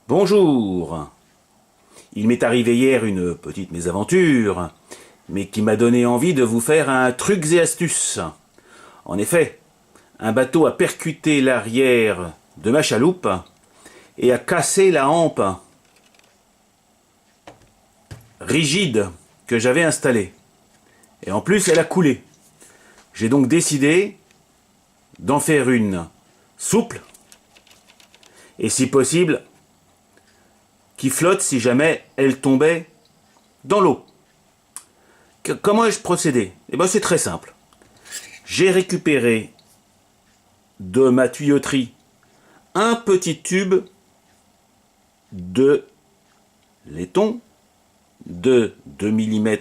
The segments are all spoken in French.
Bonjour. Il m'est arrivé hier une petite mésaventure, mais qui m'a donné envie de vous faire un trucs et astuces. En effet, un bateau a percuté l'arrière de ma chaloupe et a cassé la hampe rigide que j'avais installée. Et en plus, elle a coulé. J'ai donc décidé d'en faire une souple et si possible qui flotte si jamais elle tombait dans l'eau. Comment ai-je procédé? Eh bien c'est très simple. J'ai récupéré de ma tuyauterie un petit tube de laiton de 2 mm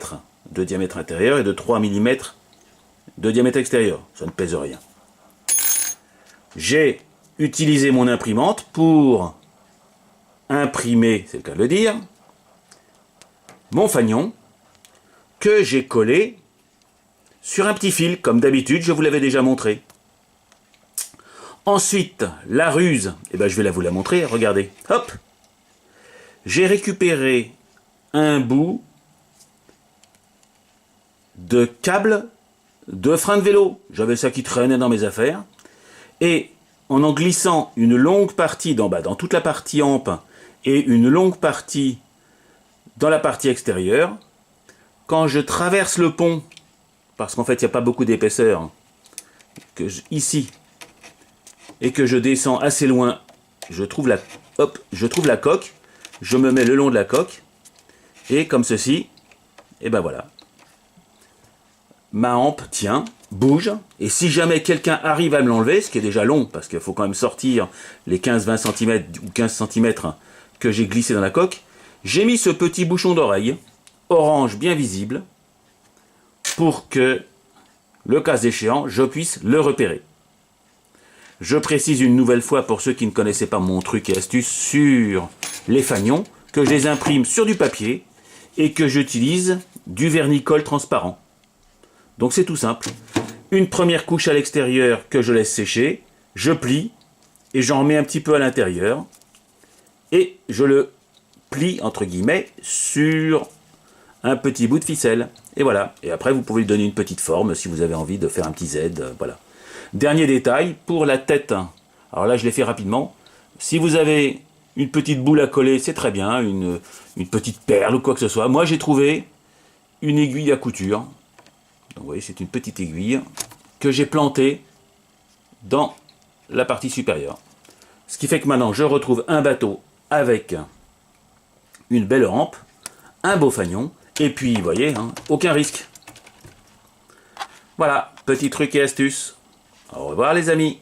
de diamètre intérieur et de 3 mm de diamètre extérieur. Ça ne pèse rien. J'ai utilisé mon imprimante pour imprimer, c'est le cas de le dire, mon fanion que j'ai collé sur un petit fil, comme d'habitude, je vous l'avais déjà montré. Ensuite, la ruse, je vais vous la montrer, regardez, hop. J'ai récupéré un bout de câble de frein de vélo. J'avais ça qui traînait dans mes affaires. Et en glissant une longue partie dans toute la partie hampe et une longue partie dans la partie extérieure, quand je traverse le pont, parce qu'en fait il n'y a pas beaucoup d'épaisseur, ici, et que je descends assez loin, je trouve la coque, je me mets le long de la coque, et comme ceci, et ben voilà. Ma hampe tient, bouge, et si jamais quelqu'un arrive à me l'enlever, ce qui est déjà long, parce qu'il faut quand même sortir les 15-20 cm ou 15 cm que j'ai glissé dans la coque, j'ai mis ce petit bouchon d'oreille, orange bien visible, pour que, le cas échéant, je puisse le repérer. Je précise une nouvelle fois pour ceux qui ne connaissaient pas mon truc et astuce sur les fanions, que je les imprime sur du papier et que j'utilise du vernis-colle transparent. Donc c'est tout simple. Une première couche à l'extérieur que je laisse sécher, je plie et j'en remets un petit peu à l'intérieur et je le plie entre guillemets sur un petit bout de ficelle. Et voilà. Et après vous pouvez lui donner une petite forme si vous avez envie de faire un petit Z. Voilà. Dernier détail, pour la tête. Alors là je l'ai fait rapidement. Si vous avez une petite boule à coller, c'est très bien. Une petite perle ou quoi que ce soit. Moi j'ai trouvé une aiguille à couture. Donc, vous voyez, c'est une petite aiguille que j'ai plantée dans la partie supérieure. Ce qui fait que maintenant, je retrouve un bateau avec une belle rampe, un beau fanion, et puis, vous voyez, aucun risque. Voilà, petit truc et astuce. Au revoir les amis.